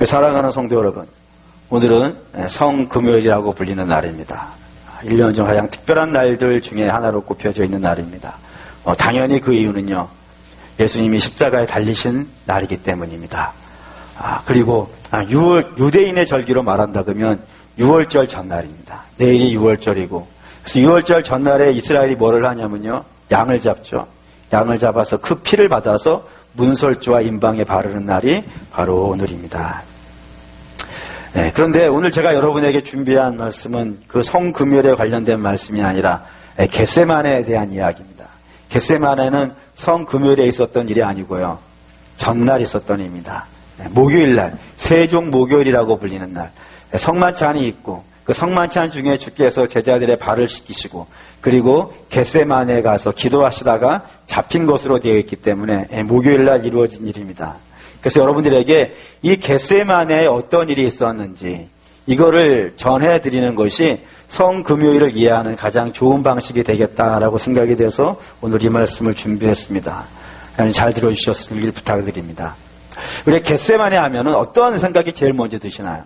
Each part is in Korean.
사랑하는 성도 여러분, 오늘은 성금요일이라고 불리는 날입니다. 1년 중 가장 특별한 날들 중에 하나로 꼽혀져 있는 날입니다. 당연히 그 이유는요, 예수님이 십자가에 달리신 날이기 때문입니다. 그리고 유대인의 절기로 말한다 그러면 6월절 전날입니다. 내일이 6월절이고, 그래서 6월절 전날에 이스라엘이 뭐를 하냐면요, 양을 잡죠. 양을 잡아서 그 피를 받아서 문설주와 임방에 바르는 날이 바로 오늘입니다. 그런데 오늘 제가 여러분에게 준비한 말씀은 그 성금요일에 관련된 말씀이 아니라 겟세마네에 대한 이야기입니다. 겟세마네는 성금요일에 있었던 일이 아니고요, 전날 있었던 일입니다. 목요일날, 세종 목요일이라고 불리는 날, 성만찬이 있고 그 성만찬 중에 주께서 제자들의 발을 씻기시고 그리고 겟세마네에 가서 기도하시다가 잡힌 것으로 되어 있기 때문에 목요일날 이루어진 일입니다. 그래서 여러분들에게 이 겟세마네에 어떤 일이 있었는지 이거를 전해드리는 것이 성금요일을 이해하는 가장 좋은 방식이 되겠다라고 생각이 돼서 오늘 이 말씀을 준비했습니다. 잘 들어주셨길 부탁드립니다. 우리 겟세마네 하면은 어떤 생각이 제일 먼저 드시나요?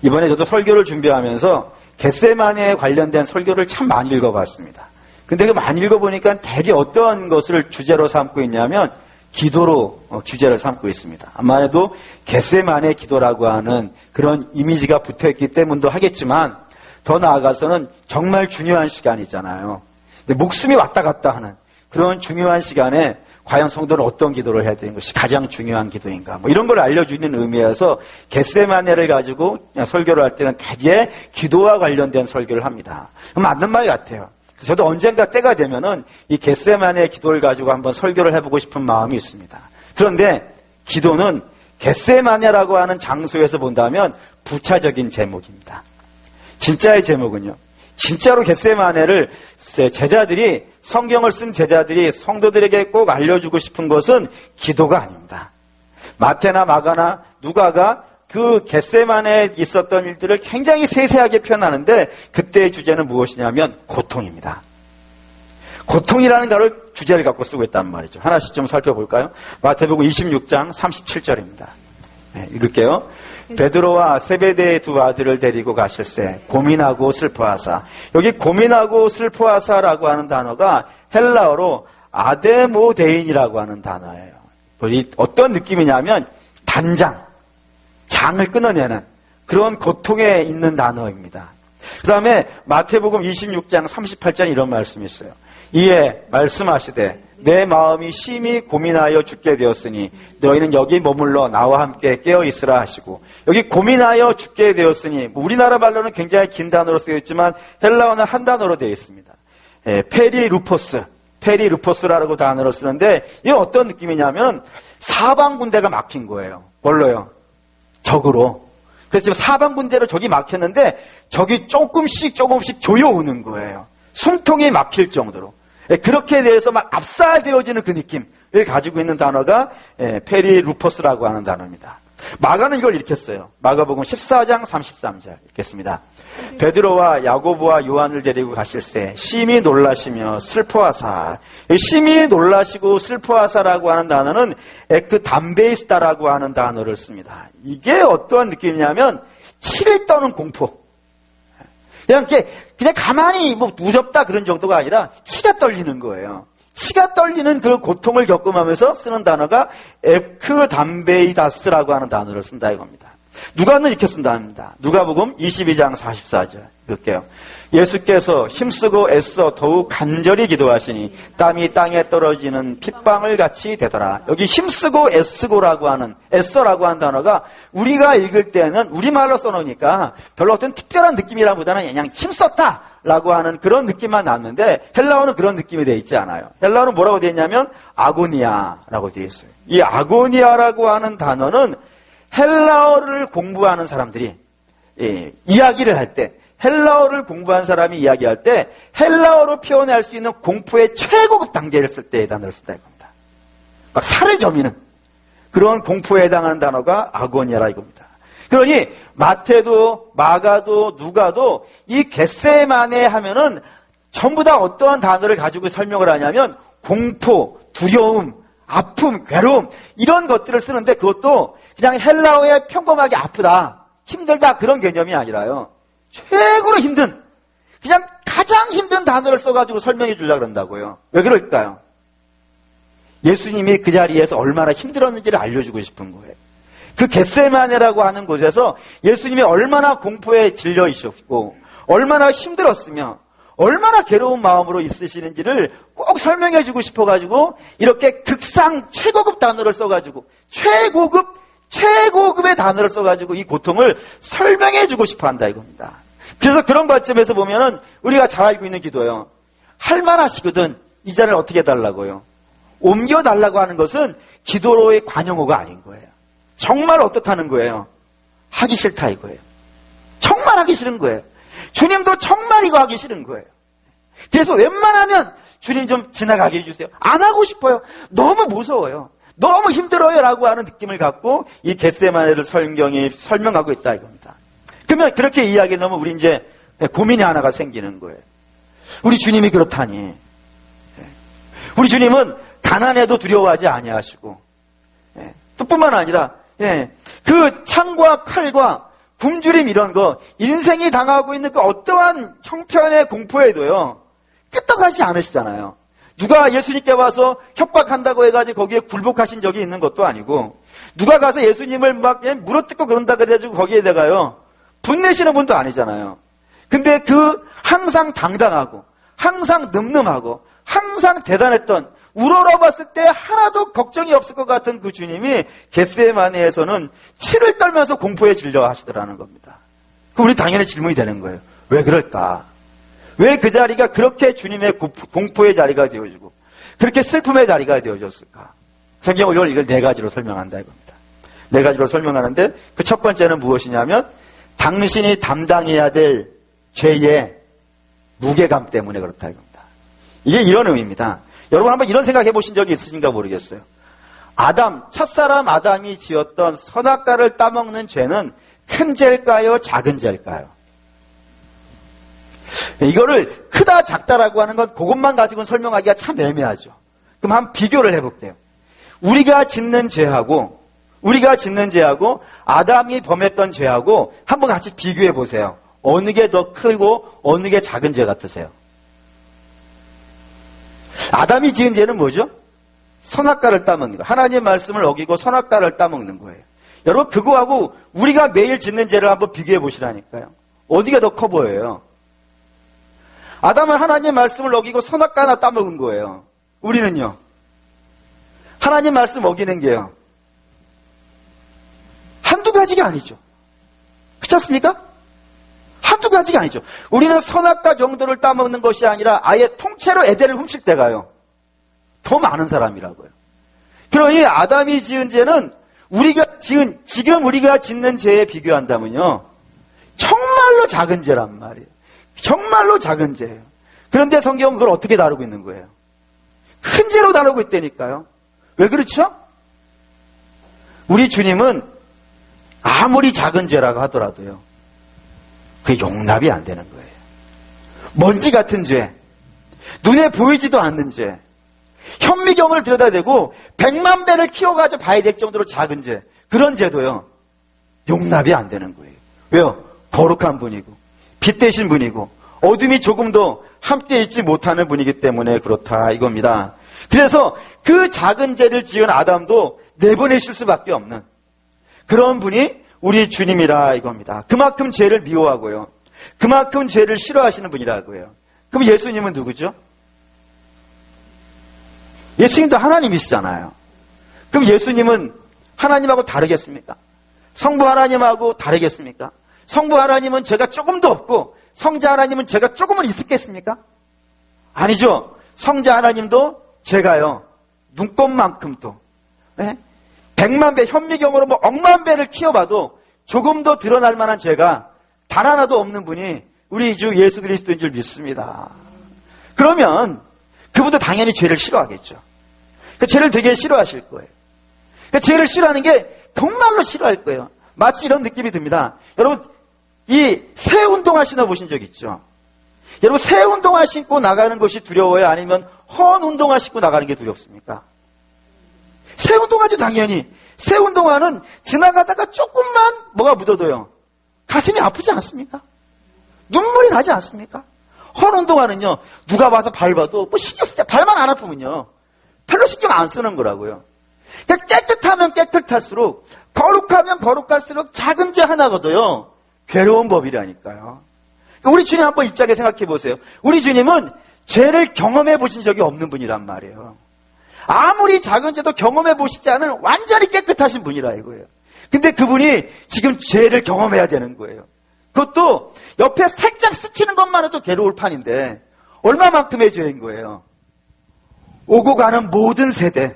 이번에 저도 설교를 준비하면서 겟세마네에 관련된 설교를 참 많이 읽어봤습니다. 근데 그 많이 읽어보니까 대개 어떤 것을 주제로 삼고 있냐면 기도로 주제를 삼고 있습니다. 아마도 겟세마네 기도라고 하는 그런 이미지가 붙어있기 때문도 하겠지만 더 나아가서는 정말 중요한 시간이잖아요. 근데 목숨이 왔다 갔다 하는 그런 중요한 시간에 과연 성도는 어떤 기도를 해야 되는 것이 가장 중요한 기도인가, 뭐 이런 걸 알려주는 의미에서 겟세마네를 가지고 설교를 할 때는 대개 기도와 관련된 설교를 합니다. 맞는 말 같아요. 저도 언젠가 때가 되면은 이 겟세마네 기도를 가지고 한번 설교를 해보고 싶은 마음이 있습니다. 그런데 기도는 겟세마네라고 하는 장소에서 본다면 부차적인 제목입니다. 진짜의 제목은요, 진짜로 겟세마네를 제자들이, 성경을 쓴 제자들이 성도들에게 꼭 알려주고 싶은 것은 기도가 아닙니다. 마태나 마가나 누가가 그 겟세마네에 있었던 일들을 굉장히 세세하게 표현하는데 그때의 주제는 무엇이냐면 고통입니다. 고통이라는 거를 주제를 갖고 쓰고 있단 말이죠. 하나씩 좀 살펴볼까요? 마태복음 26장 37절입니다. 읽을게요. 베드로와 세베대의 두 아들을 데리고 가실새 고민하고 슬퍼하사, 여기 고민하고 슬퍼하사라고 하는 단어가 헬라어로 아데모데인이라고 하는 단어예요. 어떤 느낌이냐면 단장, 장을 끊어내는 그런 고통에 있는 단어입니다. 그 다음에 마태복음 26장 38절 이런 말씀이 있어요. 이에 말씀하시되 내 마음이 심히 고민하여 죽게 되었으니 너희는 여기 머물러 나와 함께 깨어있으라 하시고, 여기 고민하여 죽게 되었으니 우리나라 말로는 굉장히 긴 단어로 쓰여있지만 헬라어는 한 단어로 되어 있습니다. 페리루포스라고 단어를 쓰는데 이게 어떤 느낌이냐면 사방 군대가 막힌 거예요. 뭘로요? 적으로. 그래서 지금 사방 군대로 적이 막혔는데 적이 조금씩 조여오는 거예요. 숨통이 막힐 정도로. 그렇게 대해서 막 압살되어지는 그 느낌을 가지고 있는 단어가 페리루포스라고 하는 단어입니다. 마가는 이걸 이렇게 써요. 마가복음 14장 33절 읽겠습니다. 베드로와 야고보와 요한을 데리고 가실새 심히 놀라시며 슬퍼하사, 심히 놀라시고 슬퍼하사라고 하는 단어는 에크담베이스다라고 하는 단어를 씁니다. 이게 어떠한 느낌이냐면 치를 떠는 공포. 그냥 가만히 무섭다 그런 정도가 아니라 치가 떨리는 거예요. 치가 떨리는 그 고통을 겪으면서 쓰는 단어가 에크담베이다스라고 하는 단어를 쓴다 이겁니다. 누가는 이렇게 쓴답니다. 누가복음 22장 44절 읽을게요. 예수께서 힘쓰고 애써 더욱 간절히 기도하시니 땀이 땅에 떨어지는 핏방울 같이 되더라. 여기 힘쓰고 애쓰고라고 하는, 애써라고 하는 단어가 우리가 읽을 때는 우리말로 써놓으니까 별로 어떤 특별한 느낌이라기보다는 그냥 힘썼다 라고 하는 그런 느낌만 났는데 헬라어는 그런 느낌이 되어 있지 않아요. 헬라어는 뭐라고 되어 있냐면 아고니아라고 되어 있어요. 이 아고니아라고 하는 단어는 헬라어를 공부하는 사람들이 이야기를 할 때, 헬라어를 공부한 사람이 이야기할 때 헬라어로 표현할 수 있는 공포의 최고급 단계를 쓸 때의 단어를 쓴다 이겁니다. 막 살을 저미는 그런 공포에 해당하는 단어가 아고니아라 이겁니다. 그러니 마태도 마가도 누가도 이 겟세마네 하면은 전부 다 어떠한 단어를 가지고 설명을 하냐면 공포, 두려움, 아픔, 괴로움 이런 것들을 쓰는데 그것도 그냥 헬라어에 평범하게 아프다, 힘들다 그런 개념이 아니라요. 최고로 힘든, 그냥 가장 힘든 단어를 써가지고 설명해 주려고 그런다고요. 왜 그럴까요? 예수님이 그 자리에서 얼마나 힘들었는지를 알려주고 싶은 거예요. 그 겟세마네라고 하는 곳에서 예수님이 얼마나 공포에 질려 있었고 얼마나 힘들었으며 얼마나 괴로운 마음으로 있으시는지를 꼭 설명해 주고 싶어가지고 이렇게 극상 최고급 단어를 써가지고 최고급의 단어를 써가지고 이 고통을 설명해 주고 싶어 한다 이겁니다. 그래서 그런 관점에서 보면은 우리가 잘 알고 있는 기도예요. 할 만하시거든 이 자리를 어떻게 해달라고요? 옮겨달라고 하는 것은 기도로의 관용어가 아닌 거예요. 정말 어떻다는 거예요? 하기 싫다 이거예요. 정말 하기 싫은 거예요. 주님도 정말 이거 하기 싫은 거예요. 그래서 웬만하면 주님 좀 지나가게 해주세요. 안 하고 싶어요. 너무 무서워요. 너무 힘들어요 라고 하는 느낌을 갖고 이 겟세마네를 성경이 설명하고 있다 이겁니다. 그러면 그렇게 이야기하면 우리 이제 고민이 하나가 생기는 거예요. 우리 주님이 그렇다니. 우리 주님은 가난해도 두려워하지 아니하시고 또 뿐만 아니라 그 창과 칼과 굶주림 이런 거 인생이 당하고 있는 그 어떠한 형편의 공포에도요 끄떡하지 않으시잖아요. 누가 예수님께 와서 협박한다고 해가지고 거기에 굴복하신 적이 있는 것도 아니고 누가 가서 예수님을 막 물어뜯고 그런다 그래가지고 거기에다가요 분내시는 분도 아니잖아요. 근데 그 항상 당당하고 항상 늠름하고 항상 대단했던 우러러봤을 때 하나도 걱정이 없을 것 같은 그 주님이 겟세마네에서는 치를 떨면서 공포에 질려 하시더라는 겁니다. 그럼 우리 당연히 질문이 되는 거예요. 왜 그럴까? 왜 그 자리가 그렇게 주님의 공포의 자리가 되어지고 그렇게 슬픔의 자리가 되어졌을까? 성경은 이걸 네 가지로 설명한다 이겁니다. 네 가지로 설명하는데 그 첫 번째는 무엇이냐면 당신이 담당해야 될 죄의 무게감 때문에 그렇다 이겁니다. 이게 이런 의미입니다. 여러분 한번 이런 생각해 보신 적이 있으신가 모르겠어요. 첫사람 아담이 지었던 선악과를 따먹는 죄는 큰 죄일까요? 작은 죄일까요? 이거를 크다 작다라고 하는 건 그것만 가지고는 설명하기가 참 애매하죠. 그럼 한번 비교를 해볼게요. 우리가 짓는 죄하고 아담이 범했던 죄하고 한번 같이 비교해 보세요. 어느 게 더 크고 어느 게 작은 죄 같으세요? 아담이 지은 죄는 뭐죠? 선악과를 따먹는 거. 하나님의 말씀을 어기고 선악과를 따먹는 거예요. 여러분 그거하고 우리가 매일 짓는 죄를 한번 비교해 보시라니까요. 어디가 더 커 보여요? 아담은 하나님의 말씀을 어기고 선악과 하나 따먹은 거예요. 우리는요. 하나님 말씀 어기는 게요. 한두 가지가 아니죠. 그렇지 않습니까? 한두 가지가 아니죠. 우리는 선악과 정도를 따먹는 것이 아니라 아예 통째로 에덴을 훔칠 때가요. 더 많은 사람이라고요. 그러니 아담이 지은 죄는 지금 우리가 짓는 죄에 비교한다면요. 정말로 작은 죄란 말이에요. 정말로 작은 죄예요. 그런데 성경은 그걸 어떻게 다루고 있는 거예요? 큰 죄로 다루고 있다니까요. 왜 그렇죠? 우리 주님은 아무리 작은 죄라고 하더라도요. 그게 용납이 안 되는 거예요. 먼지 같은 죄, 눈에 보이지도 않는 죄, 현미경을 들여다대고 100만 배를 키워가지고 봐야 될 정도로 작은 죄, 그런 죄도요. 용납이 안 되는 거예요. 왜요? 거룩한 분이고 빛 되신 분이고 어둠이 조금도 함께 있지 못하는 분이기 때문에 그렇다 이겁니다. 그래서 그 작은 죄를 지은 아담도 내보내실 수밖에 없는 그런 분이 우리 주님이라 이겁니다. 그만큼 죄를 미워하고요. 그만큼 죄를 싫어하시는 분이라고요. 그럼 예수님은 누구죠? 예수님도 하나님이시잖아요. 그럼 예수님은 하나님하고 다르겠습니까? 성부 하나님하고 다르겠습니까? 성부 하나님은 죄가 조금도 없고 성자 하나님은 죄가 조금은 있었겠습니까? 아니죠. 성자 하나님도 죄가요. 눈곱만큼도 100만 배 현미경으로 억만 배를 키워봐도 조금 더 드러날 만한 죄가 단 하나도 없는 분이 우리 주 예수 그리스도인 줄 믿습니다. 그러면 그분도 당연히 죄를 싫어하겠죠. 그 죄를 되게 싫어하실 거예요. 그 죄를 싫어하는 게 정말로 싫어할 거예요. 마치 이런 느낌이 듭니다. 여러분 이 새 운동화 신어보신 적 있죠? 여러분 새 운동화 신고 나가는 것이 두려워요? 아니면 헌 운동화 신고 나가는 게 두렵습니까? 새 운동화 묻어야죠, 당연히. 새 운동화는 지나가다가 조금만 뭐가 묻어도요, 가슴이 아프지 않습니까? 눈물이 나지 않습니까? 헌 운동화는요, 누가 봐서 밟아도 뭐 신경 쓰지, 발만 안 아프면요, 별로 신경 안 쓰는 거라고요. 그러니까 깨끗하면 깨끗할수록, 거룩하면 거룩할수록 작은 죄 하나가도요, 괴로운 법이라니까요. 그러니까 우리 주님 한번 입장에 생각해 보세요. 우리 주님은 죄를 경험해 보신 적이 없는 분이란 말이에요. 아무리 작은 죄도 경험해 보시지 않은 완전히 깨끗하신 분이라 이거예요. 근데 그분이 지금 죄를 경험해야 되는 거예요. 그것도 옆에 살짝 스치는 것만 해도 괴로울 판인데 얼마만큼의 죄인 거예요. 오고 가는 모든 세대,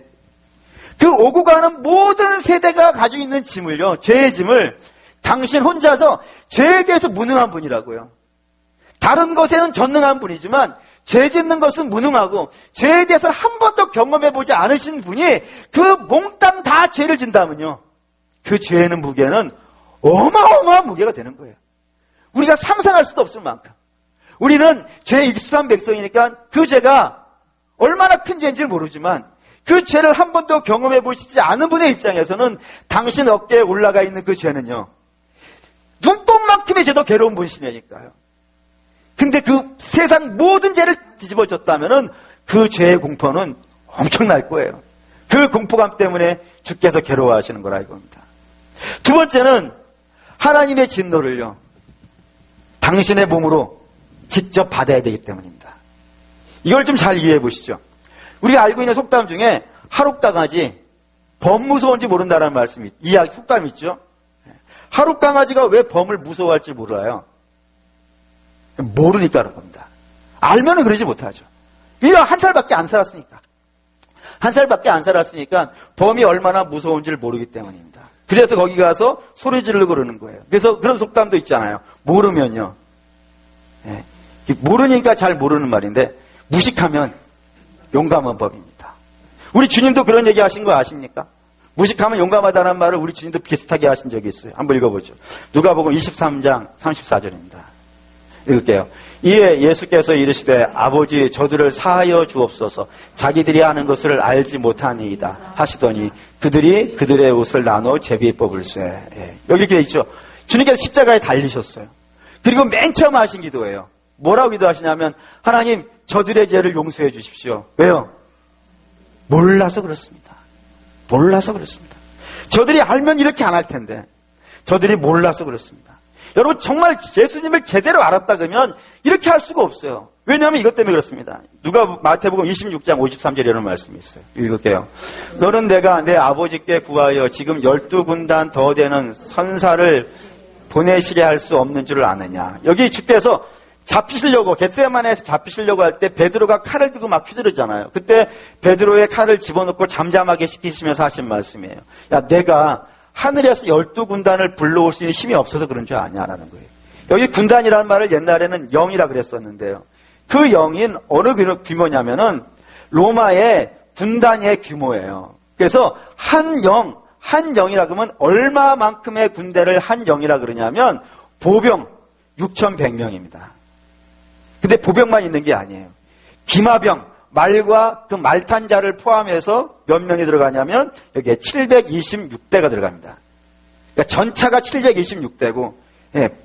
그 오고 가는 모든 세대가 가지고 있는 짐을요, 죄의 짐을 당신 혼자서 죄에 대해서 무능한 분이라고요. 다른 것에는 전능한 분이지만 죄 짓는 것은 무능하고 죄에 대해서는 한 번도 경험해보지 않으신 분이 그 몽땅 다 죄를 진다면요, 그 죄의 무게는 어마어마한 무게가 되는 거예요. 우리가 상상할 수도 없을 만큼. 우리는 죄에 익숙한 백성이니까 그 죄가 얼마나 큰 죄인지를 모르지만 그 죄를 한 번도 경험해보시지 않은 분의 입장에서는 당신 어깨에 올라가 있는 그 죄는요, 눈꼽만큼의 죄도 괴로운 분이시니까요. 근데 그 세상 모든 죄를 뒤집어졌다면은 그 죄의 공포는 엄청날 거예요. 그 공포감 때문에 주께서 괴로워하시는 거라 이겁니다. 두 번째는 하나님의 진노를요, 당신의 몸으로 직접 받아야 되기 때문입니다. 이걸 좀 잘 이해해 보시죠. 우리가 알고 있는 속담 중에 하룻강아지 범 무서운지 모른다는 말씀이, 이야기, 속담이 있죠. 하룻강아지가 왜 범을 무서워할지 몰라요. 모르니까 그런 겁니다. 알면은 그러지 못하죠. 이거 한 살밖에 안 살았으니까. 한 살밖에 안 살았으니까 범이 얼마나 무서운지를 모르기 때문입니다. 그래서 거기 가서 소리 지르고 그러는 거예요. 그래서 그런 속담도 있잖아요. 모르면요. 예, 모르니까 잘 모르는 말인데 무식하면 용감한 법입니다. 우리 주님도 그런 얘기 하신 거 아십니까? 무식하면 용감하다는 말을 우리 주님도 비슷하게 하신 적이 있어요. 한번 읽어보죠. 누가복음 23장 34절입니다. 읽을게요. 이에 예수께서 이르시되 아버지 저들을 사하여 주옵소서, 자기들이 하는 것을 알지 못하니이다 하시더니 그들이 그들의 옷을 나눠 제비 뽑을세. 예. 여기 이렇게 있죠. 주님께서 십자가에 달리셨어요. 그리고 맨 처음 하신 기도예요. 뭐라고 기도하시냐면 하나님 저들의 죄를 용서해 주십시오. 왜요? 몰라서 그렇습니다. 몰라서 그렇습니다. 저들이 알면 이렇게 안 할 텐데 저들이 몰라서 그렇습니다. 여러분 정말 예수님을 제대로 알았다 그러면 이렇게 할 수가 없어요. 왜냐하면 이것 때문에 그렇습니다. 마태복음 26장 53절에 이런 말씀이 있어요. 읽을게요. 너는 내가 내 아버지께 구하여 지금 12군단 더 되는 선사를 보내시게 할 수 없는 줄을 아느냐. 여기 주께서 잡히시려고, 겟세마네에서 잡히시려고 할 때 베드로가 칼을 들고 막 휘두르잖아요. 그때 베드로의 칼을 집어넣고 잠잠하게 시키시면서 하신 말씀이에요. 야, 내가 하늘에서 12군단을 불러올 수 있는 힘이 없어서 그런 줄 아냐라는 거예요. 여기 군단이라는 말을 옛날에는 영이라 그랬었는데요. 그 영인 어느 규모냐면은 로마의 군단의 규모예요. 그래서 한 영이라 그러면 얼마만큼의 군대를 한 영이라 그러냐면 보병 6,100명입니다. 근데 보병만 있는 게 아니에요. 기마병, 말과 그 말탄 자를 포함해서 몇 명이 들어가냐면 여기에 726대가 들어갑니다. 그러니까 전차가 726대고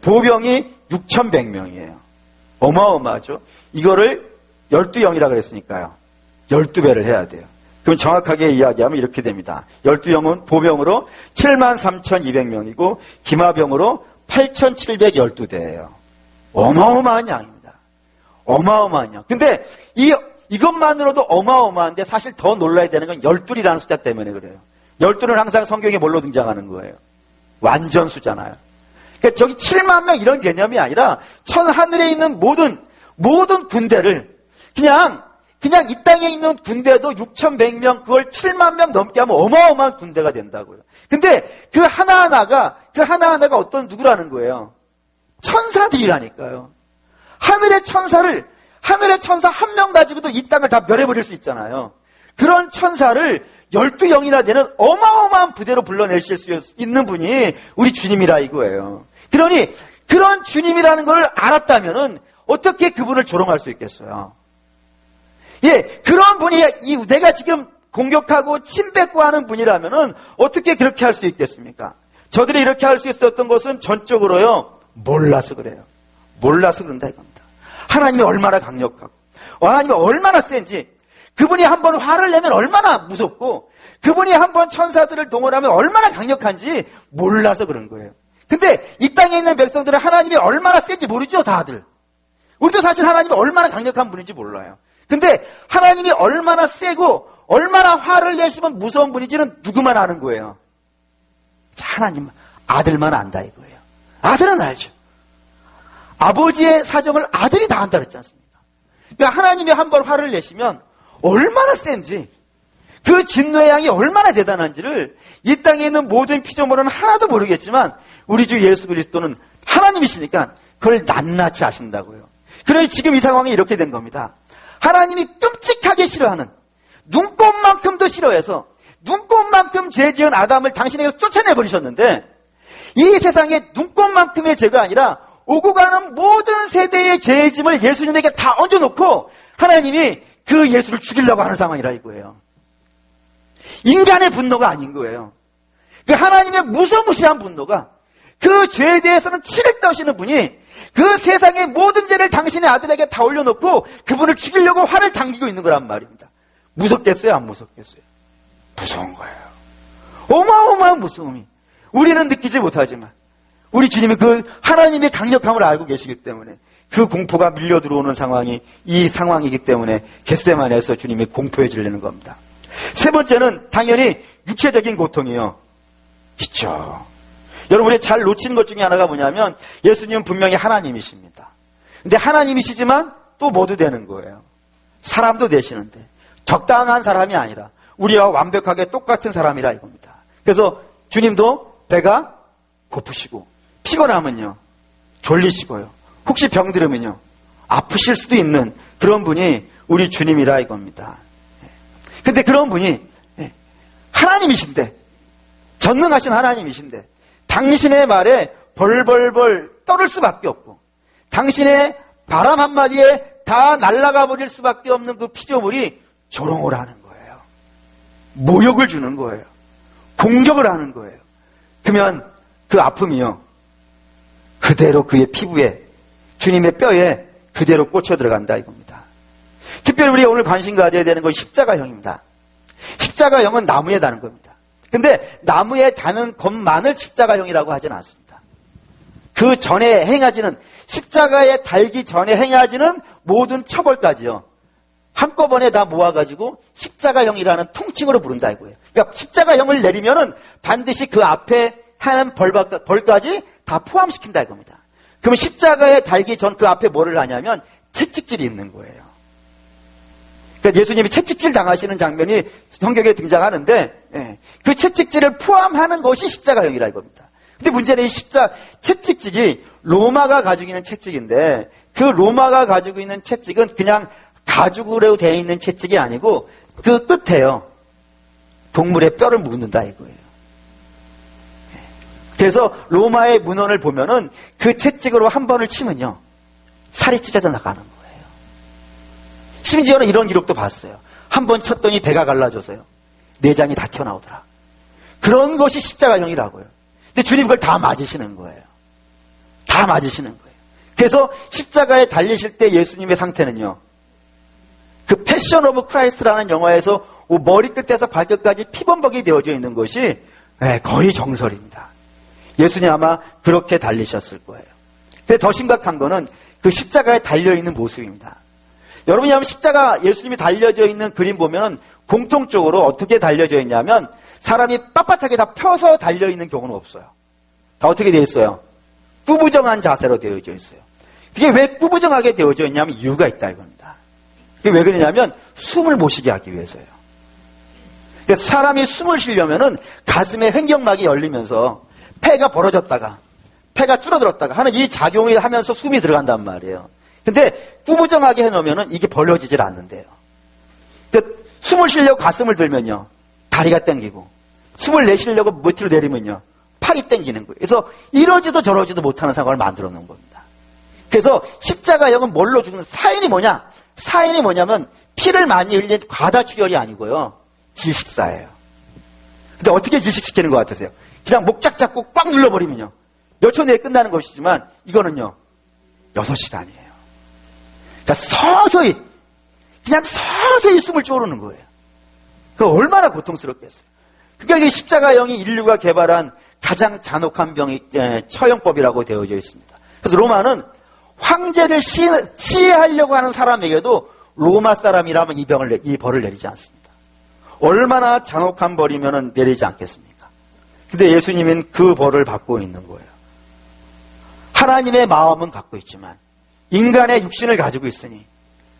보병이 6,100명이에요. 어마어마하죠. 이거를 12영이라 그랬으니까요. 12배를 해야 돼요. 그럼 정확하게 이야기하면 이렇게 됩니다. 12영은 보병으로 73,200명이고 기마병으로 8,712대예요. 어마어마한 양입니다. 어마어마한 양. 근데 이것만으로도 어마어마한데 사실 더 놀라야 되는 건 12이라는 숫자 때문에 그래요. 12는 항상 성경에 뭘로 등장하는 거예요? 완전수잖아요. 그러니까 저기 7만 명 이런 개념이 아니라 천하늘에 있는 모든 군대를 그냥 이 땅에 있는 군대도 6,100명 그걸 7만 명 넘게 하면 어마어마한 군대가 된다고요. 근데 그 하나하나가 어떤 누구라는 거예요? 천사들이라니까요. 하늘의 천사 한 명 가지고도 이 땅을 다 멸해버릴 수 있잖아요. 그런 천사를 12영이나 되는 어마어마한 부대로 불러내실 수 있는 분이 우리 주님이라 이거예요. 그러니 그런 주님이라는 걸 알았다면은 어떻게 그분을 조롱할 수 있겠어요? 예, 그런 분이 내가 지금 공격하고 침뱉고하는 분이라면은 어떻게 그렇게 할 수 있겠습니까? 저들이 이렇게 할 수 있었던 것은 전적으로요, 몰라서 그래요. 몰라서 그런다 이겁니다. 하나님이 얼마나 강력하고 하나님이 얼마나 센지, 그분이 한번 화를 내면 얼마나 무섭고 그분이 한번 천사들을 동원하면 얼마나 강력한지 몰라서 그런 거예요. 근데 이 땅에 있는 백성들은 하나님이 얼마나 센지 모르죠, 다들. 우리도 사실 하나님이 얼마나 강력한 분인지 몰라요. 근데 하나님이 얼마나 세고 얼마나 화를 내시면 무서운 분인지는 누구만 아는 거예요. 하나님, 아들만 안다 이거예요. 아들은 알죠. 아버지의 사정을 아들이 다 안다 그랬지 않습니까? 그러니까 하나님이 한번 화를 내시면 얼마나 센지, 그 진노의 양이 얼마나 대단한지를 이 땅에 있는 모든 피조물은 하나도 모르겠지만 우리 주 예수 그리스도는 하나님이시니까 그걸 낱낱이 아신다고요. 그래서 지금 이 상황이 이렇게 된 겁니다. 하나님이 끔찍하게 싫어하는, 눈꼽만큼도 싫어해서 눈꼽만큼 죄 지은 아담을 당신에게서 쫓아내버리셨는데, 이 세상에 눈꼽만큼의 죄가 아니라 오고 가는 모든 세대의 죄의 짐을 예수님에게 다 얹어놓고 하나님이 그 예수를 죽이려고 하는 상황이라 이거예요. 인간의 분노가 아닌 거예요. 그 하나님의 무서무시한 분노가, 그 죄에 대해서는 치를 떠시는 분이 그 세상의 모든 죄를 당신의 아들에게 다 올려놓고 그분을 죽이려고 화를 당기고 있는 거란 말입니다. 무섭겠어요? 안 무섭겠어요? 무서운 거예요. 어마어마한 무서움이 우리는 느끼지 못하지만 우리 주님이 그 하나님의 강력함을 알고 계시기 때문에 그 공포가 밀려 들어오는 상황이 이 상황이기 때문에 겟세마네에서 주님이 공포에 질리는 겁니다. 세 번째는 당연히 육체적인 고통이요. 있죠. 여러분이 잘 놓치는 것 중에 하나가 뭐냐면 예수님은 분명히 하나님이십니다. 근데 하나님이시지만 또 뭐도 되는 거예요. 사람도 되시는데 적당한 사람이 아니라 우리와 완벽하게 똑같은 사람이라 이겁니다. 그래서 주님도 배가 고프시고 피곤하면요 졸리시고요. 혹시 병들으면요 아프실 수도 있는 그런 분이 우리 주님이라 이겁니다. 근데 그런 분이 하나님이신데, 전능하신 하나님이신데 당신의 말에 벌벌벌 떨을 수밖에 없고 당신의 바람 한마디에 다 날아가 버릴 수밖에 없는 그 피조물이 조롱을 하는 거예요. 모욕을 주는 거예요. 공격을 하는 거예요. 그러면 그 아픔이요 그대로 그의 피부에, 주님의 뼈에 그대로 꽂혀 들어간다 이겁니다. 특별히 우리가 오늘 관심 가져야 되는 건 십자가형입니다. 십자가형은 나무에 다는 겁니다. 근데 나무에 다는 것만을 십자가형이라고 하지는 않습니다. 그 전에 행하지는, 십자가에 달기 전에 행하지는 모든 처벌까지요 한꺼번에 다 모아가지고 십자가형이라는 통칭으로 부른다 이거예요. 그러니까 십자가형을 내리면은 반드시 그 앞에 하는 벌까지 다 포함시킨다 이겁니다. 그러면 십자가에 달기 전 그 앞에 뭐를 하냐면 채찍질이 있는 거예요. 그러니까 예수님이 채찍질 당하시는 장면이 성경에 등장하는데 그 채찍질을 포함하는 것이 십자가형이라 이겁니다. 근데 문제는 이 채찍질이 로마가 가지고 있는 채찍인데 그 로마가 가지고 있는 채찍은 그냥 가죽으로 되어 있는 채찍이 아니고 그 끝에요 동물의 뼈를 묻는다 이거예요. 그래서 로마의 문헌을 보면은 그 채찍으로 한 번을 치면요 살이 찢어져 나가는 거예요. 심지어는 이런 기록도 봤어요. 한 번 쳤더니 배가 갈라져서요 내장이 다 튀어나오더라. 그런 것이 십자가형이라고요. 근데 주님 그걸 다 맞으시는 거예요. 다 맞으시는 거예요. 그래서 십자가에 달리실 때 예수님의 상태는요 그 패션 오브 크라이스트라는 영화에서 머리끝에서 발끝까지 피범벅이 되어져 있는 것이 거의 정설입니다. 예수님 아마 그렇게 달리셨을 거예요. 근데 더 심각한 거는 그 십자가에 달려있는 모습입니다. 여러분이 한번 십자가 예수님이 달려져 있는 그림 보면 공통적으로 어떻게 달려져 있냐면 사람이 빳빳하게 다 펴서 달려있는 경우는 없어요. 다 어떻게 되어 있어요? 꾸부정한 자세로 되어져 있어요. 그게 왜 꾸부정하게 되어져 있냐면 이유가 있다 이겁니다. 그게 왜 그러냐면 숨을 못 쉬게 하기 위해서요. 그래서 사람이 숨을 쉬려면은 가슴에 횡격막이 열리면서 폐가 벌어졌다가 폐가 줄어들었다가 하는 이 작용을 하면서 숨이 들어간단 말이에요. 근데 꾸부정하게 해놓으면은 이게 벌어지질 않는데요. 그러니까 숨을 쉬려고 가슴을 들면요 다리가 당기고 숨을 내쉬려고 밑으로 내리면요 팔이 당기는 거예요. 그래서 이러지도 저러지도 못하는 상황을 만들어 놓은 겁니다. 그래서 십자가형은 뭘로 죽는 사인이 뭐냐? 사인이 뭐냐면 피를 많이 흘린 과다출혈이 아니고요 질식사예요. 근데 어떻게 질식시키는 것 같으세요? 그냥 목짝 잡고 꽉 눌러버리면요. 몇 초 내에 끝나는 것이지만 이거는요. 6시간이에요. 그러니까 서서히 그냥 서서히 숨을 쪼르는 거예요. 그 얼마나 고통스럽겠어요. 그러니까 이 십자가형이 인류가 개발한 가장 잔혹한 병이 처형법이라고 되어져 있습니다. 그래서 로마는 황제를 시해하려고 하는 사람에게도 로마 사람이라면 이 벌을 내리지 않습니다. 얼마나 잔혹한 벌이면 내리지 않겠습니까? 근데 예수님은 그 벌을 받고 있는 거예요. 하나님의 마음은 갖고 있지만 인간의 육신을 가지고 있으니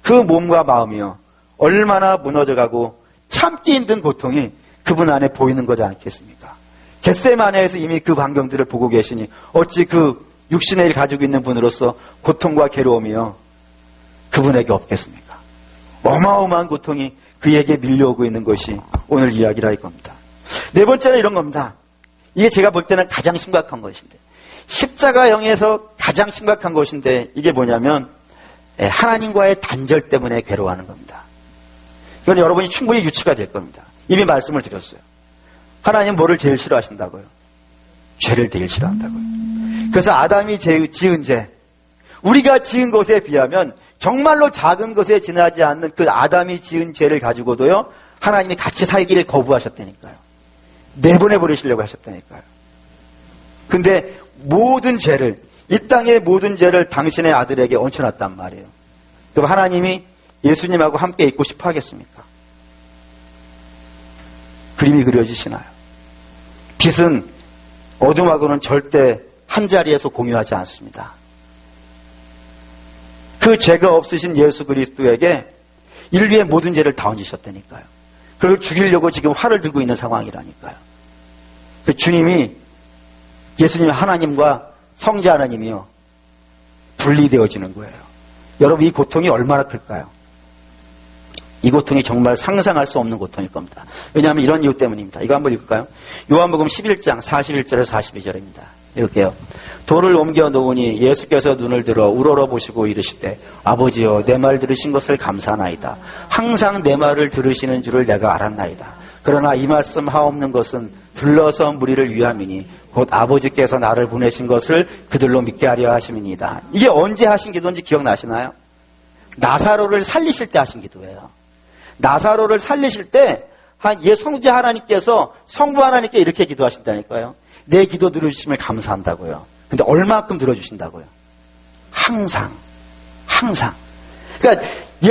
그 몸과 마음이요 얼마나 무너져가고 참기 힘든 고통이 그분 안에 보이는 거지 않겠습니까? 겟세마네에서 이미 그 광경들을 보고 계시니 어찌 그 육신의 일 가지고 있는 분으로서 고통과 괴로움이요 그분에게 없겠습니까? 어마어마한 고통이 그에게 밀려오고 있는 것이 오늘 이야기라 이겁니다. 네 번째는 이런 겁니다. 이게 제가 볼 때는 가장 심각한 것인데 십자가형에서 가장 심각한 것인데 이게 뭐냐면 하나님과의 단절 때문에 괴로워하는 겁니다. 이건 여러분이 충분히 유추가 될 겁니다. 이미 말씀을 드렸어요. 하나님 뭐를 제일 싫어하신다고요? 죄를 제일 싫어한다고요. 그래서 아담이 지은 죄, 우리가 지은 것에 비하면 정말로 작은 것에 지나지 않는 그 아담이 지은 죄를 가지고도요 하나님이 같이 살기를 거부하셨다니까요. 내보내버리시려고 하셨다니까요. 근데 모든 죄를, 이 땅의 모든 죄를 당신의 아들에게 얹혀놨단 말이에요. 그럼 하나님이 예수님하고 함께 있고 싶어 하겠습니까? 그림이 그려지시나요? 빛은 어둠하고는 절대 한 자리에서 공유하지 않습니다. 그 죄가 없으신 예수 그리스도에게 인류의 모든 죄를 다 얹으셨다니까요. 그걸 죽이려고 지금 활을 들고 있는 상황이라니까요. 그 주님이 예수님 하나님과 성자 하나님이요 분리되어지는 거예요. 여러분 이 고통이 얼마나 클까요? 이 고통이 정말 상상할 수 없는 고통일 겁니다. 왜냐하면 이런 이유 때문입니다. 이거 한번 읽을까요? 요한복음 11장 41절에서 42절입니다. 이렇게요. 돌을 옮겨 놓으니 예수께서 눈을 들어 우러러 보시고 이르시되 아버지여 내 말 들으신 것을 감사하나이다. 항상 내 말을 들으시는 줄을 내가 알았나이다. 그러나 이 말씀 하옵는 것은 들러서 무리를 위함이니 곧 아버지께서 나를 보내신 것을 그들로 믿게 하려 하심이니이다. 이게 언제 하신 기도인지 기억나시나요? 나사로를 살리실 때 하신 기도예요. 나사로를 살리실 때 성자 하나님께서 성부 하나님께 이렇게 기도하신다니까요. 내 기도 들어주심을 감사한다고요. 근데 얼마큼 들어주신다고요? 항상. 그러니까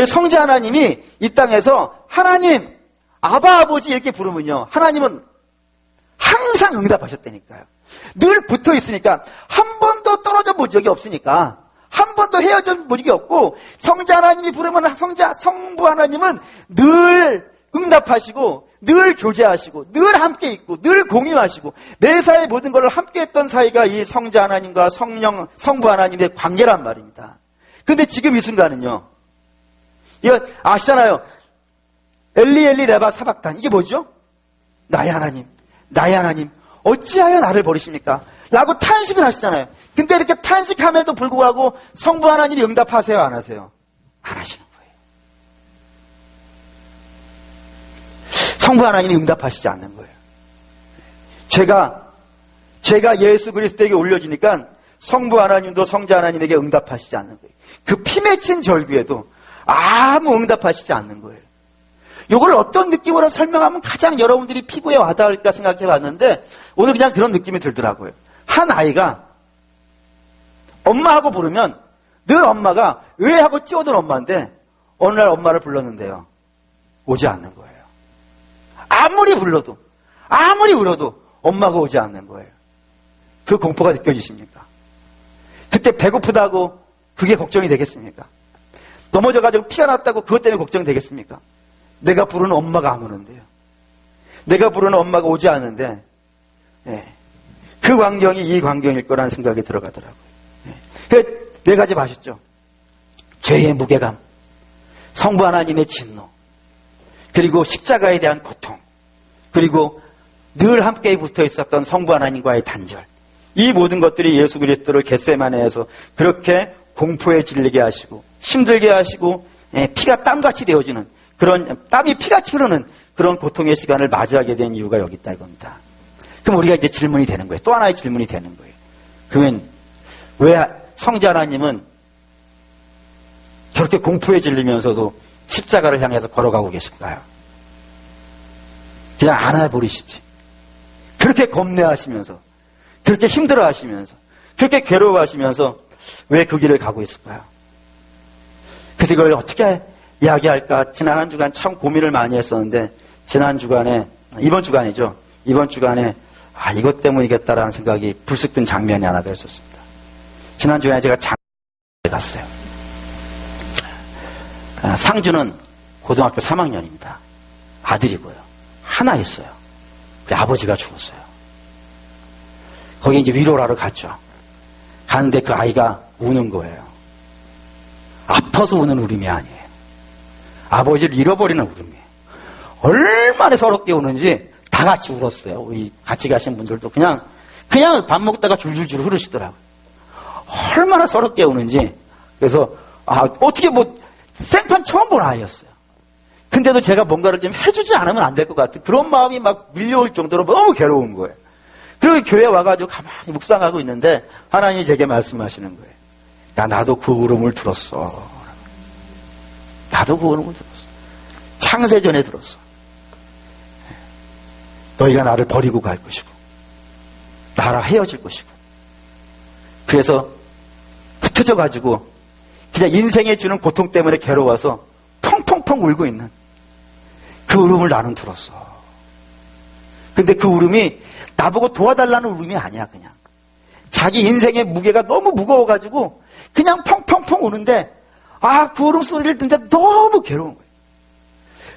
성자 하나님이 이 땅에서 하나님, 아바 아버지 이렇게 부르면요. 하나님은 항상 응답하셨다니까요. 늘 붙어 있으니까 한 번도 떨어져 본 적이 없으니까 한 번도 헤어져 본 적이 없고 성자 하나님이 부르면 성부 하나님은 늘 응답하시고 늘 교제하시고 늘 함께 있고 늘 공유하시고 매사의 모든 걸 함께 했던 사이가 이 성자 하나님과 성부 하나님의 관계란 말입니다. 근데 지금 이 순간은요. 이거 아시잖아요. 엘리 레바 사박단. 이게 뭐죠? 나의 하나님 어찌하여 나를 버리십니까? 라고 탄식을 하시잖아요. 근데 이렇게 탄식함에도 불구하고 성부 하나님이 응답하세요? 안 하세요? 안 하시는 거예요. 성부 하나님이 응답하시지 않는 거예요. 죄가 예수 그리스도에게 올려지니까 성부 하나님도 성자 하나님에게 응답하시지 않는 거예요. 그 피 맺힌 절규에도 아무 응답하시지 않는 거예요. 이걸 어떤 느낌으로 설명하면 가장 여러분들이 피부에 와닿을까 생각해 봤는데 오늘 그냥 그런 느낌이 들더라고요. 한 아이가 엄마하고 부르면 늘 엄마가 왜 하고 뛰어든 엄마인데 어느 날 엄마를 불렀는데요. 오지 않는 거예요. 아무리 불러도 아무리 울어도 엄마가 오지 않는 거예요. 그 공포가 느껴지십니까? 그때 배고프다고 그게 걱정이 되겠습니까? 넘어져가지고 피가 났다고 그것 때문에 걱정이 되겠습니까? 내가 부르는 엄마가 안 오는데요. 내가 부르는 엄마가 오지 않는데 그 광경이 이 광경일 거라는 생각이 들어가더라고요. 그 네 가지 봐셨죠? 죄의 무게감, 성부 하나님의 진노, 그리고 십자가에 대한 고통, 그리고 늘 함께 붙어 있었던 성부 하나님과의 단절. 이 모든 것들이 예수 그리스도를 겟세마네에서 그렇게 공포에 질리게 하시고 힘들게 하시고 피가 땀같이 되어지는 그런 땀이 피같이 흐르는 그런 고통의 시간을 맞이하게 된 이유가 여기 있다 이겁니다. 그럼 우리가 이제 질문이 되는 거예요. 또 하나의 질문이 되는 거예요. 그러면 왜 성자 하나님은 저렇게 공포에 질리면서도 십자가를 향해서 걸어가고 계실까요? 그냥 안아버리시지. 그렇게 겁내하시면서, 그렇게 힘들어하시면서, 그렇게 괴로워하시면서 왜 그 길을 가고 있을까요? 그래서 이걸 어떻게 이야기할까? 지난 한 주간 참 고민을 많이 했었는데, 이번 주간에, 이것 때문이겠다라는 생각이 불쑥 든 장면이 하나 있었습니다. 지난 주간에 제가 장례에 갔어요. 상주는 고등학교 3학년입니다. 아들이고요. 하나 있어요. 아버지가 죽었어요. 거기 이제 위로를 하러 갔죠. 가는데 그 아이가 우는 거예요. 아파서 우는 울음이 아니에요. 아버지를 잃어버리는 울음이에요. 얼마나 서럽게 우는지 다 같이 울었어요. 우리 같이 가신 분들도 그냥 밥 먹다가 줄줄줄 흐르시더라고요. 얼마나 서럽게 우는지. 그래서 어떻게 생판 처음 본 아이였어요. 근데도 제가 뭔가를 좀 해주지 않으면 안 될 것 같은 그런 마음이 막 밀려올 정도로 너무 괴로운 거예요. 그리고 교회 와가지고 가만히 묵상하고 있는데 하나님이 제게 말씀하시는 거예요. 야, 나도 그 울음을 들었어. 나도 그 울음을 들었어. 창세전에 들었어. 너희가 나를 버리고 갈 것이고 나랑 헤어질 것이고 그래서 흩어져가지고 그냥 인생에 주는 고통 때문에 괴로워서 펑펑펑 울고 있는 그 울음을 나는 들었어. 근데 그 울음이 나보고 도와달라는 울음이 아니야. 그냥 자기 인생의 무게가 너무 무거워가지고 그냥 펑펑펑 우는데 그 울음 소리를 듣는데 너무 괴로운 거예요.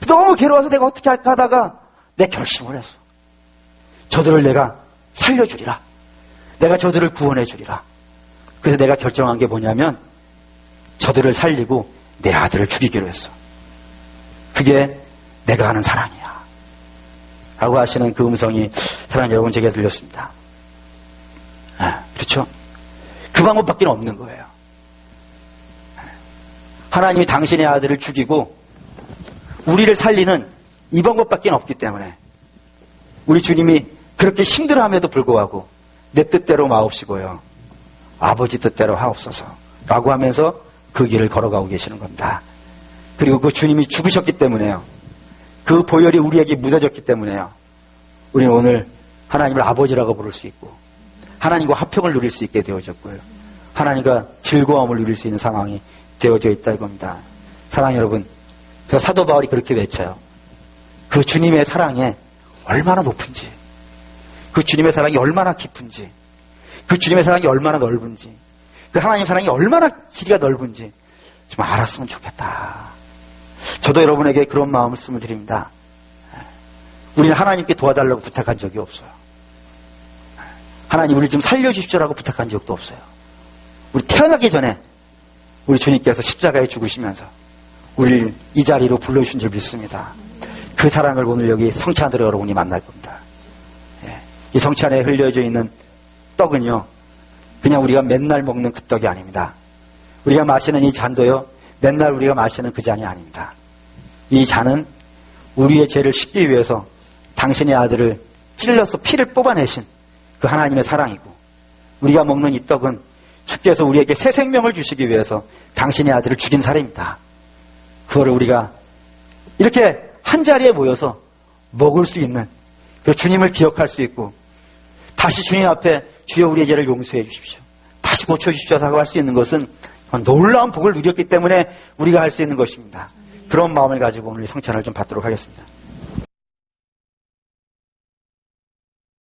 너무 괴로워서 내가 어떻게 할까 하다가 내 결심을 했어. 저들을 내가 살려주리라. 내가 저들을 구원해 주리라. 그래서 내가 결정한 게 뭐냐면 저들을 살리고 내 아들을 죽이기로 했어. 그게 내가 하는 사랑이야. 라고 하시는 그 음성이 사랑하는 여러분 제게 들렸습니다. 그렇죠? 그 방법밖에 없는 거예요. 하나님이 당신의 아들을 죽이고 우리를 살리는 이 방법밖에 없기 때문에 우리 주님이 그렇게 힘들어함에도 불구하고 내 뜻대로 마옵시고요. 아버지 뜻대로 하옵소서. 라고 하면서 그 길을 걸어가고 계시는 겁니다. 그리고 그 주님이 죽으셨기 때문에요. 그 보혈이 우리에게 묻어졌기 때문에요. 우리는 오늘 하나님을 아버지라고 부를 수 있고 하나님과 화평을 누릴 수 있게 되어졌고요. 하나님과 즐거움을 누릴 수 있는 상황이 되어져 있다 이겁니다. 사랑하는 여러분, 그래서 사도 바울이 그렇게 외쳐요. 그 주님의 사랑에 얼마나 높은지, 그 주님의 사랑이 얼마나 깊은지, 그 주님의 사랑이 얼마나 넓은지, 그 하나님의 사랑이 얼마나 길이가 넓은지 좀 알았으면 좋겠다. 저도 여러분에게 그런 말씀을 드립니다. 우리는 하나님께 도와달라고 부탁한 적이 없어요. 하나님 우리 좀 살려주십시오라고 부탁한 적도 없어요. 우리 태어나기 전에 우리 주님께서 십자가에 죽으시면서 우리를 이 자리로 불러주신 줄 믿습니다. 그 사랑을 오늘 여기 성찬으로 여러분이 만날 겁니다. 이 성찬에 흘려져 있는 떡은요, 그냥 우리가 맨날 먹는 그 떡이 아닙니다. 우리가 마시는 이 잔도요, 맨날 우리가 마시는 그 잔이 아닙니다. 이 잔은 우리의 죄를 씻기 위해서 당신의 아들을 찔러서 피를 뽑아내신 그 하나님의 사랑이고, 우리가 먹는 이 떡은 주께서 우리에게 새 생명을 주시기 위해서 당신의 아들을 죽인 살입니다. 그거를 우리가 이렇게 한 자리에 모여서 먹을 수 있는, 그 주님을 기억할 수 있고 다시 주님 앞에 주여 우리의 죄를 용서해 주십시오, 다시 고쳐주십시오 라고 할 수 있는 것은 놀라운 복을 누렸기 때문에 우리가 할 수 있는 것입니다. 그런 마음을 가지고 오늘 성찬을 좀 받도록 하겠습니다.